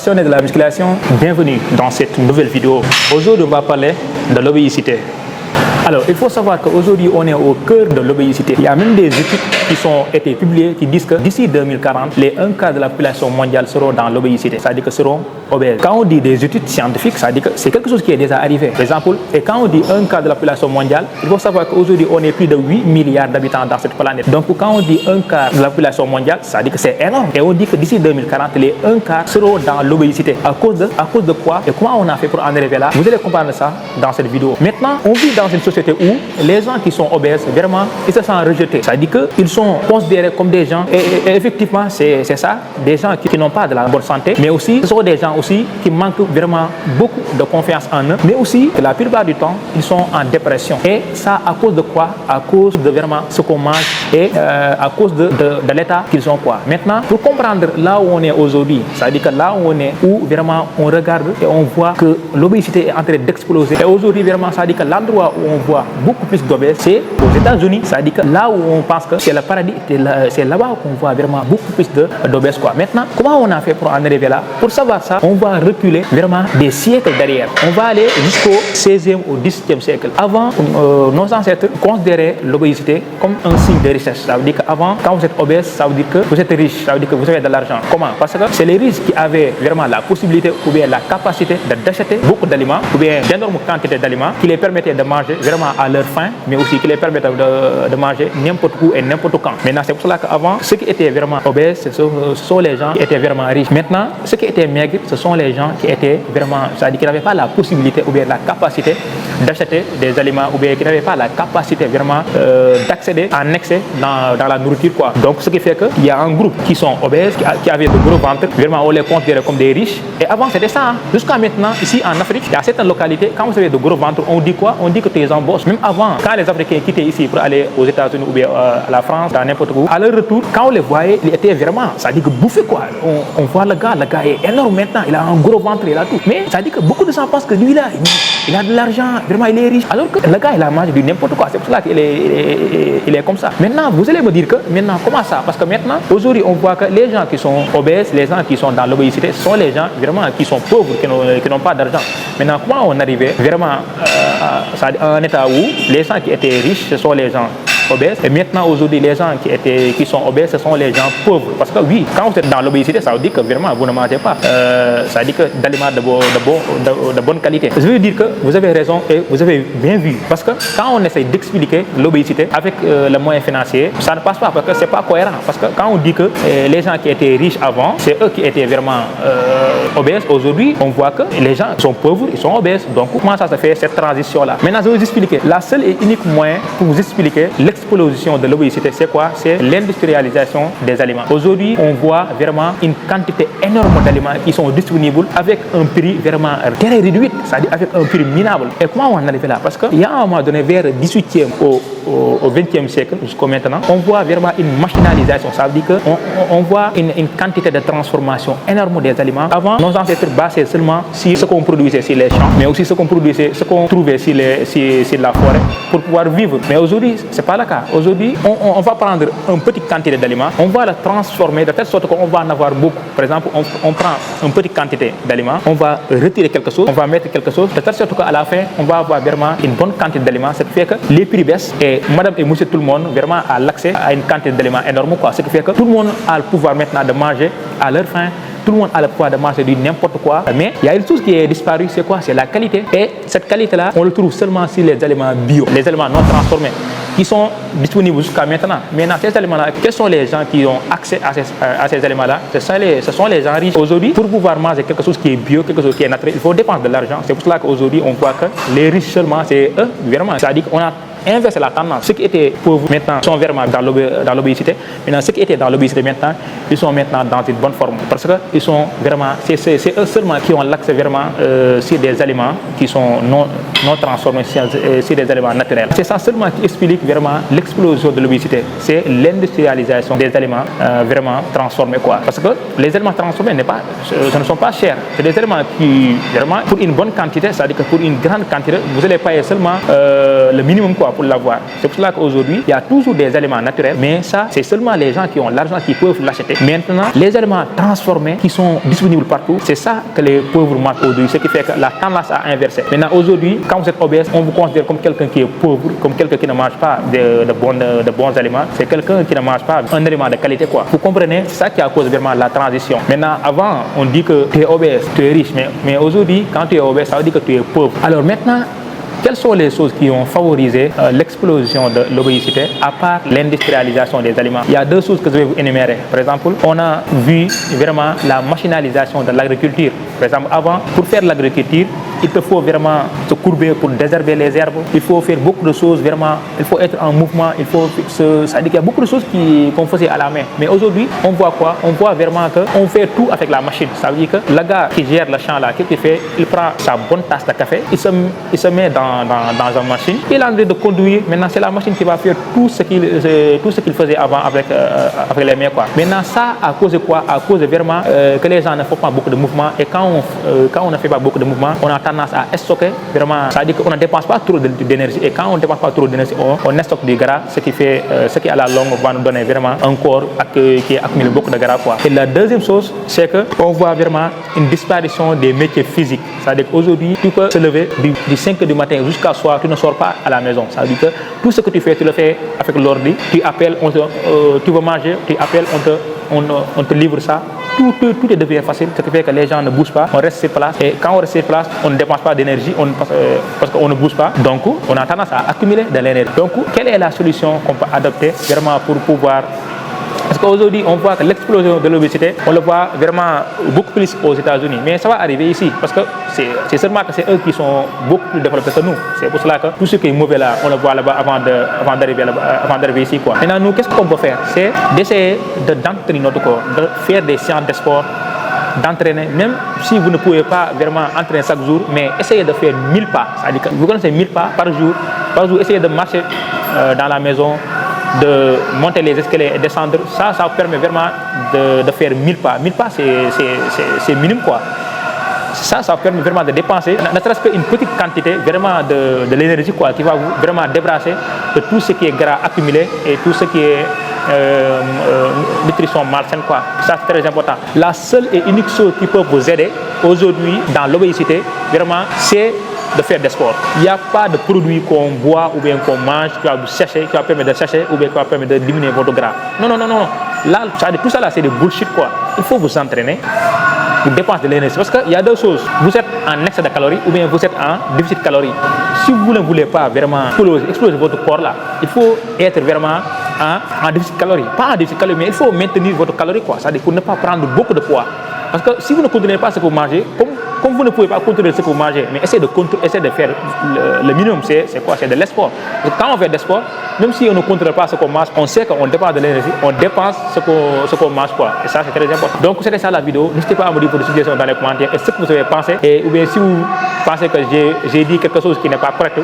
Passionnés de la musculation, bienvenue dans cette nouvelle vidéo. Aujourd'hui, on va parler de l'obésité. Alors, il faut savoir qu'aujourd'hui, on est au cœur de l'obésité. Il y a même des études qui ont été publiées qui disent que d'ici 2040, les 1 quart de la population mondiale seront dans l'obésité, c'est-à-dire que seront obèses. Quand on dit des études scientifiques, ça veut dire que c'est quelque chose qui est déjà arrivé. Par exemple, et quand on dit 1 quart de la population mondiale, il faut savoir qu'aujourd'hui, on est plus de 8 milliards d'habitants dans cette planète. Donc, quand on dit 1 quart de la population mondiale, ça veut dire que c'est énorme. Et on dit que d'ici 2040, les 1 quart seront dans l'obésité. À cause de quoi et comment on a fait pour en arriver là? Vous allez comprendre ça dans cette vidéo. Maintenant, on vit dans une société où les gens qui sont obèses, vraiment, ils se sentent rejetés. Ça veut dire qu'ils sont considérés comme des gens, et effectivement, c'est ça, des gens qui n'ont pas de la bonne santé, mais aussi, ce sont des gens aussi qui manquent vraiment beaucoup de confiance en eux, mais aussi, la plupart du temps, ils sont en dépression. Et ça, à cause de quoi? À cause de vraiment ce qu'on mange et à cause de l'état qu'ils ont, quoi. Maintenant, pour comprendre là où on est aujourd'hui, ça veut dire que là où on est, où vraiment on regarde et on voit que l'obésité est en train d'exploser. Et aujourd'hui, vraiment, ça veut dire que l'endroit où on voit beaucoup plus d'obèses, c'est aux États-Unis. Ça veut dire que là où on pense que c'est le paradis, c'est là-bas qu'on voit vraiment beaucoup plus d'obèses, quoi. Maintenant, comment on a fait pour en arriver là? Pour savoir ça, on va reculer vraiment des siècles derrière. On va aller jusqu'au 16e ou 17e siècle. Avant, nos ancêtres considéraient l'obésité comme un signe de richesse. Ça veut dire qu'avant, quand vous êtes obèse, ça veut dire que vous êtes riche, ça veut dire que vous avez de l'argent. Comment? Parce que c'est les riches qui avaient vraiment la possibilité ou bien la capacité d'acheter beaucoup d'aliments ou bien d'énormes quantités d'aliments qui les permettaient de manger vraiment à leur faim, mais aussi qui les permettaient de manger n'importe où et n'importe quand. Maintenant, c'est pour cela qu'avant, ceux qui étaient vraiment obèses, ce sont les gens qui étaient vraiment riches. Maintenant, ceux qui étaient maigres, ce sont les gens qui étaient vraiment, c'est-à-dire qui n'avaient pas la possibilité ou bien la capacité d'acheter des aliments ou bien qui n'avaient pas la capacité vraiment d'accéder en excès dans la nourriture, quoi. Donc, ce qui fait qu'il y a un groupe qui sont obèses, qui avaient de gros ventres, vraiment on les considérait comme des riches. Et avant, c'était ça. Hein. Jusqu'à maintenant, ici en Afrique, il y a certaines localités, quand vous avez de gros ventres, on dit quoi? On dit que tu es en boss. Même avant, quand les Africains quittaient ici pour aller aux États-Unis ou bien à la France, dans n'importe où, à leur retour, quand on les voyait, ils étaient vraiment, ça dit que bouffés, quoi. On voit le gars est énorme maintenant, il a un gros ventre, il a tout. Mais ça dit que beaucoup de gens pensent que lui là, il a de l'argent, vraiment il est riche. Alors que le gars, il a mangé du n'importe quoi. C'est pour cela qu'il est comme ça. Maintenant, vous allez me dire que maintenant, comment ça? Parce que maintenant, aujourd'hui, on voit que les gens qui sont obèses, les gens qui sont dans l'obésité, ce sont les gens vraiment qui sont pauvres, qui n'ont pas d'argent. Maintenant, comment on arrivait vraiment à un état où les gens qui étaient riches, ce sont les gens obèses, et maintenant aujourd'hui les gens qui sont obèses, ce sont les gens pauvres. Parce que oui, quand vous êtes dans l'obésité, ça veut dire que vraiment vous ne mangez pas, ça veut dire que d'aliments de bonne qualité. Je veux dire que vous avez raison et vous avez bien vu. Parce que quand on essaie d'expliquer l'obésité avec le moyen financier, ça ne passe pas parce que c'est pas cohérent. Parce que quand on dit que les gens qui étaient riches avant, c'est eux qui étaient vraiment obèses, aujourd'hui on voit que les gens sont pauvres, ils sont obèses. Donc comment ça se fait cette transition-là? Maintenant je vais vous expliquer. La seule et unique moyen pour vous expliquer l'explosion de l'obésité, c'est quoi? C'est l'industrialisation des aliments. Aujourd'hui, on voit vraiment une quantité énorme d'aliments qui sont disponibles avec un prix vraiment très réduit, c'est-à-dire avec un prix minable. Et comment on en arrive là? Parce qu'il y a un moment donné, vers le 18e au 20e siècle jusqu'à maintenant, on voit vraiment une machinalisation. Ça veut dire qu'on voit une quantité de transformation énorme des aliments. Avant, nos ancêtres basaient seulement sur ce qu'on produisait sur les champs, mais aussi ce qu'on produisait, ce qu'on trouvait sur la forêt pour pouvoir vivre. Mais aujourd'hui, c'est pas le cas. Aujourd'hui, on va prendre une petite quantité d'aliments, on va la transformer de telle sorte qu'on va en avoir beaucoup. Par exemple, on prend une petite quantité d'aliments, on va retirer quelque chose, on va mettre quelque chose, de telle sorte qu'à la fin, on va avoir vraiment une bonne quantité d'aliments. Ce qui fait que les prix baissent et madame et monsieur tout le monde vraiment a l'accès à une quantité d'aliments énorme, quoi. Ce qui fait que tout le monde a le pouvoir maintenant de manger à leur faim. Tout le monde a le pouvoir de manger du n'importe quoi. Mais il y a une chose qui est disparue, c'est quoi? C'est la qualité. Et cette qualité-là, on le trouve seulement sur les aliments bio, les aliments non transformés, qui sont disponibles jusqu'à maintenant. Maintenant, ces aliments-là, quels sont les gens qui ont accès à ces aliments-là? Ce sont les gens riches. Aujourd'hui, pour pouvoir manger quelque chose qui est bio, quelque chose qui est naturel, il faut dépenser de l'argent. C'est pour cela qu'aujourd'hui, on voit que les riches seulement, c'est eux, vraiment. C'est-à-dire qu'on a inverser la tendance. Ceux qui étaient pauvres maintenant sont vraiment dans l'obésité. Maintenant, ceux qui étaient dans l'obésité maintenant, ils sont maintenant dans une bonne forme. Parce que ils sont vraiment, c'est eux seulement qui ont l'accès vraiment sur des aliments qui sont non transformés, sur des aliments naturels. C'est ça seulement qui explique vraiment l'explosion de l'obésité. C'est l'industrialisation des aliments vraiment transformés, quoi. Parce que les aliments transformés ce ne sont pas chers. C'est des aliments qui, vraiment, pour une bonne quantité, c'est-à-dire que pour une grande quantité, vous allez payer seulement le minimum, quoi. quoi pour l'avoir. C'est pour cela qu'aujourd'hui, il y a toujours des aliments naturels, mais ça, c'est seulement les gens qui ont l'argent qui peuvent l'acheter. Maintenant, les aliments transformés qui sont disponibles partout, c'est ça que les pauvres mangent aujourd'hui, ce qui fait que la tendance a inversé. Maintenant, aujourd'hui, quand vous êtes obèse, on vous considère comme quelqu'un qui est pauvre, comme quelqu'un qui ne mange pas de bons aliments. C'est quelqu'un qui ne mange pas un aliment de qualité, quoi. Vous comprenez? C'est ça qui a causé vraiment la transition. Maintenant, avant, on dit que tu es obèse, tu es riche, mais aujourd'hui, quand tu es obèse, ça veut dire que tu es pauvre. Alors maintenant, quelles sont les choses qui ont favorisé l'explosion de l'obésité à part l'industrialisation des aliments? Il y a deux choses que je vais vous énumérer. Par exemple, on a vu vraiment la machinalisation de l'agriculture. Par exemple, avant, pour faire l'agriculture, il te faut vraiment se courber pour désherber les herbes. Il faut faire beaucoup de choses vraiment. Il faut être en mouvement. Ça veut dire qu'il y a beaucoup de choses qu'on faisait à la main. Mais aujourd'hui, on voit quoi? On voit vraiment qu'on fait tout avec la machine. Ça veut dire que le gars qui gère le champ là, qu'est-ce qu'il fait? Il prend sa bonne tasse de café, il se met dans une machine. Il est en train de conduire. Maintenant, c'est la machine qui va faire tout ce qu'il faisait avant avec les mains, quoi. Maintenant, ça a causé quoi? A causé vraiment que les gens ne font pas beaucoup de mouvements. Et quand on ne fait pas beaucoup de mouvements, on a tendance à stocker vraiment. Ça veut dire qu'on ne dépense pas trop d'énergie. Et quand on ne dépense pas trop d'énergie, on stocke du gras, ce qui à la longue va nous donner vraiment un corps qui accumule beaucoup de gras, quoi. Et la deuxième chose, c'est qu'on voit vraiment une disparition des métiers physiques. C'est-à-dire qu'aujourd'hui, tu peux te lever du 5 du matin jusqu'à soir, tu ne sors pas à la maison. Ça veut dire que tout ce que tu fais, tu le fais avec l'ordi. Tu appelles, tu veux manger, tu appelles, on te livre ça. Tout devient facile, ce qui fait que les gens ne bougent pas, on reste sur place. Et quand on reste sur place, on ne dépense pas d'énergie parce qu'on ne bouge pas. Donc, on a tendance à accumuler de l'énergie. Donc, quelle est la solution qu'on peut adopter vraiment pour pouvoir... Parce qu'aujourd'hui, on voit que l'explosion de l'obésité, on le voit vraiment beaucoup plus aux États-Unis. Mais ça va arriver ici, parce que c'est seulement que c'est eux qui sont beaucoup plus développés que nous. C'est pour cela que tout ce qui est mauvais là, on le voit là-bas avant d'arriver ici, quoi. Maintenant, nous, qu'est-ce qu'on peut faire? C'est d'essayer d'entraîner notre corps, de faire des séances de sport, d'entraîner, même si vous ne pouvez pas vraiment entraîner chaque jour, mais essayez de faire 1000 pas. C'est-à-dire que vous connaissez 1000 pas par jour, essayez de marcher dans la maison, de monter les escaliers et descendre. Ça permet vraiment de faire 1000 pas. 1000 pas, c'est minime, quoi. Ça permet vraiment de dépenser, ne serait-ce qu'une petite quantité vraiment de l'énergie, quoi, qui va vous vraiment débrasser de tout ce qui est gras accumulé et tout ce qui est nutrition malsaine, quoi. Ça, c'est très important. La seule et unique chose qui peut vous aider aujourd'hui dans l'obésité, vraiment, c'est de faire des sports. Il n'y a pas de produit qu'on boit ou bien qu'on mange qui va vous sécher, qui va permettre de sécher ou bien qui va permettre de diminuer votre gras. Non. Là, tout ça là, c'est des bullshit, quoi. Il faut vous entraîner pour dépenser de l'énergie. Parce qu'il y a deux choses. Vous êtes en excès de calories ou bien vous êtes en déficit de calories. Si vous ne voulez pas vraiment exploser votre corps là, il faut être vraiment en déficit de calories. Pas en déficit de calories, mais il faut maintenir votre calorie, quoi. C'est-à-dire pour ne pas prendre beaucoup de poids. Parce que si vous ne contrôlez pas ce que vous mangez, comme vous ne pouvez pas contrôler ce que vous mangez, mais essayez de faire le minimum, c'est quoi? C'est de l'espoir. Quand on fait de l'espoir, même si on ne contrôle pas ce qu'on mange, on sait qu'on dépense de l'énergie, on dépense ce qu'on mange, quoi. Et ça, c'est très important. Donc, c'était ça la vidéo. N'hésitez pas à me dire vos suggestions dans les commentaires et ce que vous avez pensé. Ou bien si vous pensez que j'ai dit quelque chose qui n'est pas correct,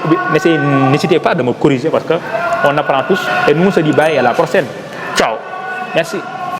n'hésitez pas de me corriger parce qu'on apprend tous. Et nous, on se dit bye et à la prochaine. Ciao. Merci.